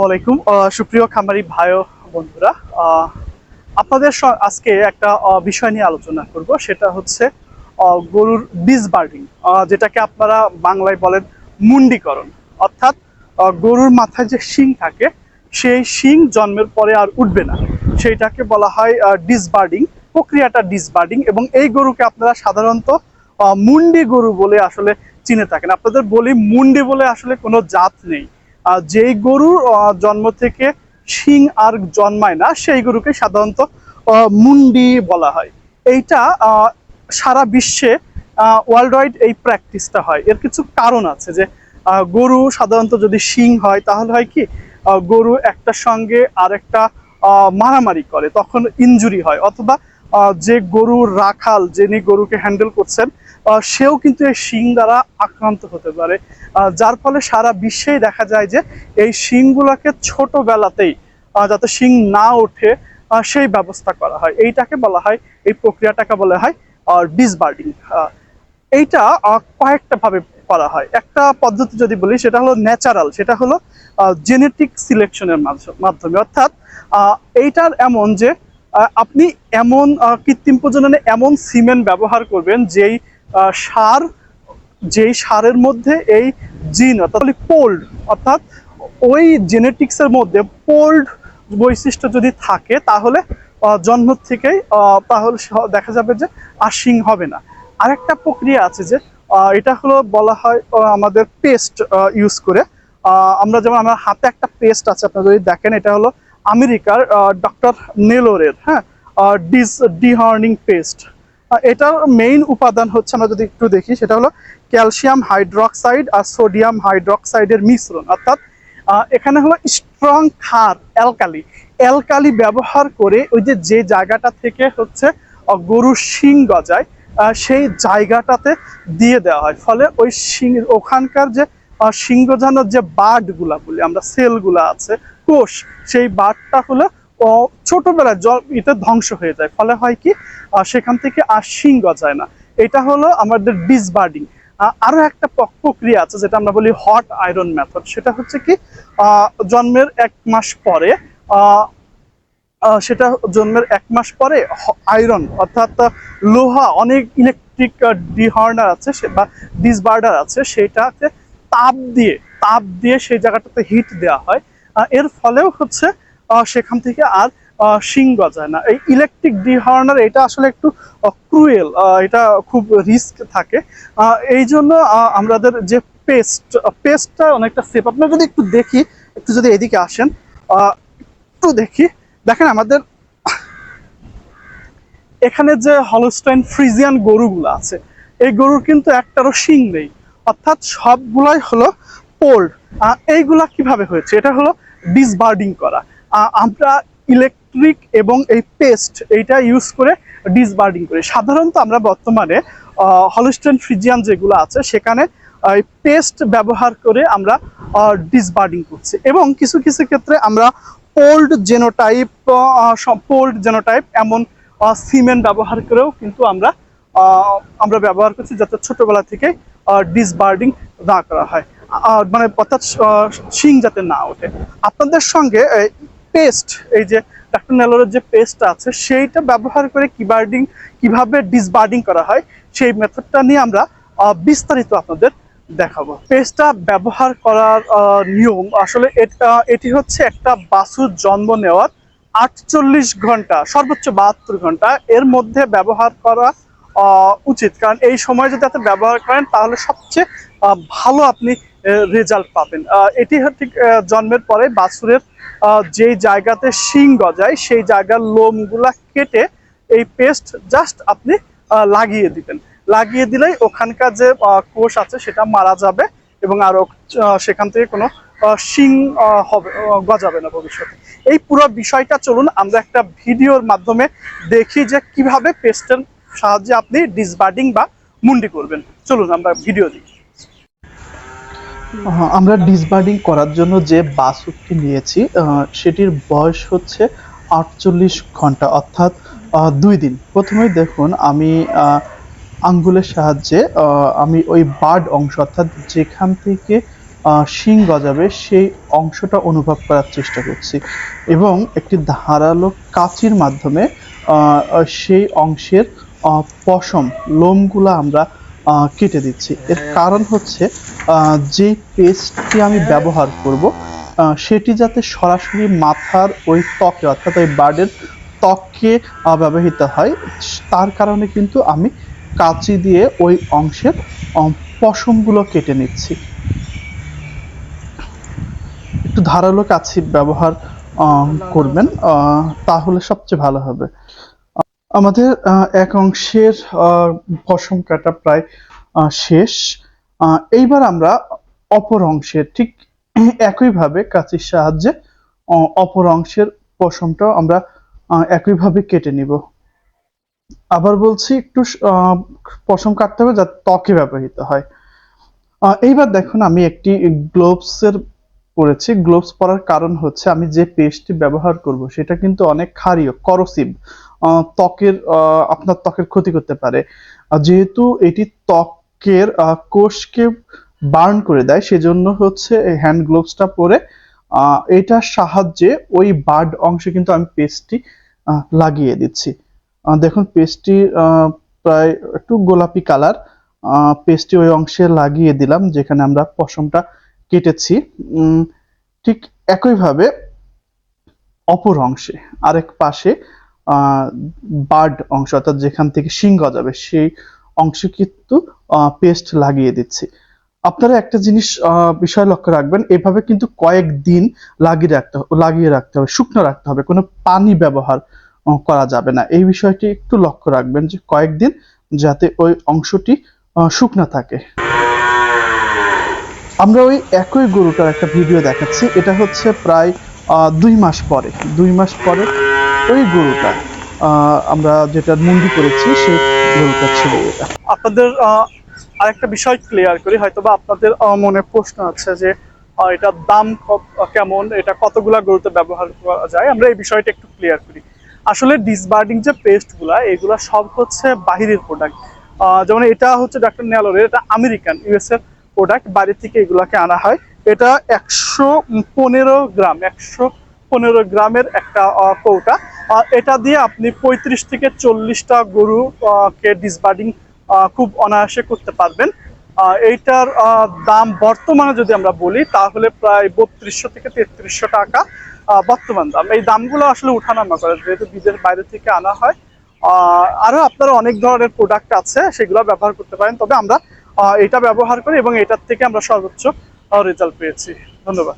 আসসালামু আলাইকুম সুপ্রিয় খামারি ভাই ও বন্ধুরা। আপনাদের আজকে একটা বিষয় নিয়ে আলোচনা করব, সেটা হচ্ছে গরুর ডিস বার্ডিং, যেটাকে আপনারা বাংলায় বলেন মুন্ডিকরণ। অর্থাৎ গরুর মাথায় যে শিং থাকে, সেই শিং জন্মের পরে আর উঠবে না, সেইটাকে বলা হয় ডিসবার্ডিং। প্রক্রিয়াটা ডিসবার্ডিং, এবং এই গরুকে আপনারা সাধারণত মুন্ডি গরু বলে আসলে চিনে থাকেন। আপনাদের বলি মুন্ডি বলে আসলে কোনো জাত নেই। যেই গরুর জন্ম থেকে শিং আর জন্মায় না, সেই গরুকে সাধারণত মুন্ডি বলা হয়। এইটা সারা বিশ্বে ওয়ার্ল্ড ওয়াইড এই প্র্যাকটিসটা হয়। এর কিছু কারণ আছে, যে গরু সাধারণত যদি শিং হয় তাহলে হয় কি, গরু একটার সঙ্গে আরেকটা মারামারি করে, তখন ইনজুরি হয়। অথবা যে গরুর রাখাল, যিনি গরুকে হ্যান্ডেল করছেন, সেও কিন্তু এই শিং দ্বারা আক্রান্ত হতে পারে, যার ফলে সারা বিশ্বেই দেখা যায় যে এই শিংগুলোকে ছোটবেলাতেই যাতে শিং না ওঠে সেই ব্যবস্থা করা হয়। এইটাকে বলা হয়, এই প্রক্রিয়াটাকে বলা হয় ডিসবার্ডিং। এইটা কয়েকটা ভাবে করা হয়। একটা পদ্ধতি যদি বলি, সেটা হলো ন্যাচারাল, সেটা হলো জেনেটিক সিলেকশনের মাধ্যমে। অর্থাৎ এইটার এমন যে আপনি এমন কৃত্রিম প্রজননে এমন সিমেন্ট ব্যবহার করবেন যেই সারের মধ্যে এই জিন অর্থাৎ পোল্ড, অর্থাৎ ওই জেনেটিক্সের মধ্যে পোল্ড বৈশিষ্ট্য যদি থাকে, তাহলে জন্ম থেকেই তাহলে দেখা যাবে যে আর শিং হবে না। আরেকটা প্রক্রিয়া আছে, যে এটা হলো বলা হয় আমাদের পেস্ট ইউজ করে। আমরা যেমন আমার হাতে একটা পেস্ট আছে, আপনারা যদি দেখেন, এটা হলো আমেরিকার ডক্টর নেলোরের, হ্যাঁ, ডিহর্নিং পেস্ট। এটার মেইন উপাদান হচ্ছে, আমরা যদি একটু দেখি, সেটা হলো ক্যালসিয়াম হাইড্রক্সাইড আর সোডিয়াম হাইড্রক্সাইডের মিশ্রণ। অর্থাৎ এখানে হলো স্ট্রং ক্ষার, অ্যালকালি ব্যবহার করে ওই যে জায়গাটা থেকে হচ্ছে গরুর শিং গজায়, সেই জায়গাটাতে দিয়ে দেওয়া হয়। ফলে ওই শিং, ওখানকার যে শিং গজানোর যে বার্ডগুলা বলি আমরা, সেলগুলা আছে, কোষ, সেই বার্ডটা হলো ছোটবেলায় এটা ধ্বংস হয়ে যায়। ফলে হয় কি, সেখান থেকে আর শিং গজায় না। এটা হলো আমাদের ডিসবার্ডিং। আরো একটা প্রক্রিয়া আছে, যেটা আমরা বলি হট আয়রন মেথড। সেটা হচ্ছে কি, জন্মের 1 মাস পরে আয়রন অর্থাৎ লোহা, অনেক ইলেকট্রিক ডিহর্নার আছে বা ডিসবার্ডার আছে, সেটাকে তাপ দিয়ে সেই জায়গাটাতে হিট দেওয়া হয়। এর ফলেও হচ্ছে সেখান থেকে আর শিং গজায় না। এই ইলেকট্রিক ডিহর্নার, এটা আসলে একটু ক্রুয়েল, এটা খুব রিস্ক থাকে। এই জন্য আমাদের যে পেস্টটা অনেকটা সেফ। আপনারা যদি একটু দেখি, একটু যদি এদিকে আসেন, একটু দেখেন আমাদের এখানে যে হলস্টাইন ফ্রিজিয়ান গরুগুলো আছে, এই গরুর কিন্তু একটারও শিং নেই, অর্থাৎ সবগুলাই হলো পোল্ড। এইগুলা কিভাবে হয়েছে? এটা হলো ডিসবার্ডিং করা। আমরা ইলেকট্রিক এবং এই পেস্ট, এইটা ইউজ করে ডিসবার্ডিং করি। সাধারণত আমরা বর্তমানে হলস্টাইন ফ্রিজিয়ান যেগুলো আছে, সেখানে পেস্ট ব্যবহার করে আমরা ডিসবার্ডিং করছি, এবং কিছু কিছু ক্ষেত্রে আমরা পোল্ড জেনোটাইপ এমন সিমেন্ট ব্যবহার করেও কিন্তু আমরা ব্যবহার করছি, যাতে ছোটবেলা থেকে ডিসবার্ডিং না করা হয়, মানে অর্থাৎ শিং যাতে না ওঠে। আপনাদের সঙ্গে পেস্ট, এই যে ডক্টর নেলোরের যে পেস্ট আছে, সেইটা ব্যবহার করে কিভাবে ডিসবার্ডিং করা হয়, সেই মেথডটা নিয়ে আমরা বিস্তারিত আপনাদের দেখাবো। পেস্টটা ব্যবহার করার নিয়ম আসলে এটি হচ্ছে একটা বাছুর জন্ম নেওয়ার 48 ঘন্টা, সর্বোচ্চ 72 ঘন্টা এর মধ্যে ব্যবহার করা উচিত। কারণ এই সময় যদি আপনি ব্যবহার করেন, তাহলে সবচেয়ে ভালো আপনি রেজাল্ট পাবেন। এটি ঠিক জন্মের পরে বাছুরের যেই জায়গাতে শিং গজায়, সেই জায়গার লোমগুলা কেটে এই পেস্ট জাস্ট আপনি লাগিয়ে দিলেই ওখানকার যে কোষ আছে, সেটা মারা যাবে, এবং আরো সেখান থেকে কোনো শিং গজাবে না ভবিষ্যতে। এই পুরো বিষয়টা চলুন আমরা একটা ভিডিওর মাধ্যমে দেখি, যে কিভাবে পেস্টের সাহায্যে আপনি ডিসবার্ডিং বা মুন্ডি করবেন। চলুন আমরা ভিডিও দেখি। আমরা ডিসবার্ডিং করার জন্য যে বাছুরটি নিয়েছি, সেটির বয়স হচ্ছে 48 ঘন্টা, অর্থাৎ 2 দিন। প্রথমেই দেখুন, আমি আঙ্গুলের সাহায্যে আমি ওই বার্ড অংশ, অর্থাৎ যেখান থেকে শিং গজাবে সেই অংশটা অনুভব করার চেষ্টা করছি, এবং একটি ধারালো কাঁচির মাধ্যমে সেই অংশের পশম লোমগুলা আমরা কেটে দিচ্ছি। এর কারণ হচ্ছে যে পেস্টটি আমি ব্যবহার করব সেটি যাতে সরাসরি মাথার ওই ত্বকে অর্থাৎ ওই বার্ডের ত্বকে ব্যবহৃত হয়, তার কারণে কিন্তু আমি কাঁচি দিয়ে ওই অংশের পশমগুলো কেটে নিচ্ছি। একটু ধারালো কাঁচি ব্যবহার করবেন, তাহলে সবচেয়ে ভালো হবে। আমাদের এক অংশের পশম কাটা প্রায় শেষ। এইবার আমরা অপর অংশের ঠিক একইভাবে কাঁচির সাহায্যে অপর অংশের পশমটাও আমরা একইভাবে কেটে নিব। আবার বলছি, একটু পশম কাটতে হবে যাতে ত্বকে ব্যবহৃত হয়। এইবার দেখুন, আমি একটি গ্লোভসের পরেছি। গ্লোভস পরার কারণ হচ্ছে আমি যে পেস্টটি ব্যবহার করব সেটা কিন্তু অনেক ক্ষারীয়, করসিভ, ত্বকের আপনার ত্বকের ক্ষতি করতে পারে। যেহেতু এটি ত্বকের কোষকে বার্ন করে দেয়, সেজন্য হচ্ছে এই হ্যান্ড গ্লোভসটা পরে এটার সাহায্যে ওই বার্ড অংশে কিন্তু আমি পেস্টটি লাগিয়ে দিচ্ছি। দেখুন, পেস্টটি প্রায় একটু গোলাপি কালার। পেস্টটি ওই অংশে লাগিয়ে দিলাম যেখানে আমরা পশমটা কেটেছি। ঠিক একইভাবে অপর অংশে, আরেক পাশে বার্ড অংশ অর্থাৎ যেখান থেকে শিং গজাবে সেই অংশে কিন্তু পেস্ট লাগিয়ে দিচ্ছি। আপনারা একটা জিনিস বিষয় লক্ষ্য রাখবেন, এভাবে কিন্তু কয়েকদিন লাগিয়ে রাখতে হবে, শুকনো রাখতে হবে, কোনো পানি ব্যবহার করা যাবে না। এই বিষয়টি একটু লক্ষ্য রাখবেন যে কয়েকদিন যাতে ওই অংশটি শুকনো থাকে। আমরা ওই একই গরুটার একটা ভিডিও দেখাচ্ছি, এটা হচ্ছে প্রায় 2 মাস পরে ওই গরুটা আমরা যেটা মুন্ডি করেছি সেই গরুটা ছিল এটা। আপনাদের আরেকটা বিষয় ক্লিয়ার করি, হয়তোবা আপনাদের মনে প্রশ্ন আছে যে এটার দাম কেমন, এটা কতগুলা গরুতে ব্যবহার করা যায়। আমরা এই বিষয়টা একটু ক্লিয়ার করি। আসলে ডিসবার্ডিং যে পেস্টগুলা, এগুলা সব হচ্ছে বাহিরের প্রোডাক্ট। যেমন এটা হচ্ছে ডক্টর নেলোরের, এটা আমেরিকান ইউএস এর প্রোডাক্ট, বাইরে থেকে এগুলাকে আনা হয়। এটা 115 গ্রামের একটা কৌটা। এটা দিয়ে আপনি 35 থেকে 40টা গরু কে ডিসবার্ডিং খুব অনায়াসে করতে পারবেন। এইটার দাম বর্তমানে যদি আমরা বলি তাহলে প্রায় 3200 থেকে 3300 টাকা বর্তমান দাম। এই দামগুলো আসলে উঠানামা করে যেহেতু বিদেশ বাইরে থেকে আনা হয়। আরো আপনারা অনেক ধরনের প্রোডাক্ট আছে, সেগুলো ব্যবহার করতে পারেন, তবে আমরা এটা ব্যবহার করি এবং এটার থেকে আমরা সর্বোচ্চ রেজাল্ট পেয়েছি। ধন্যবাদ।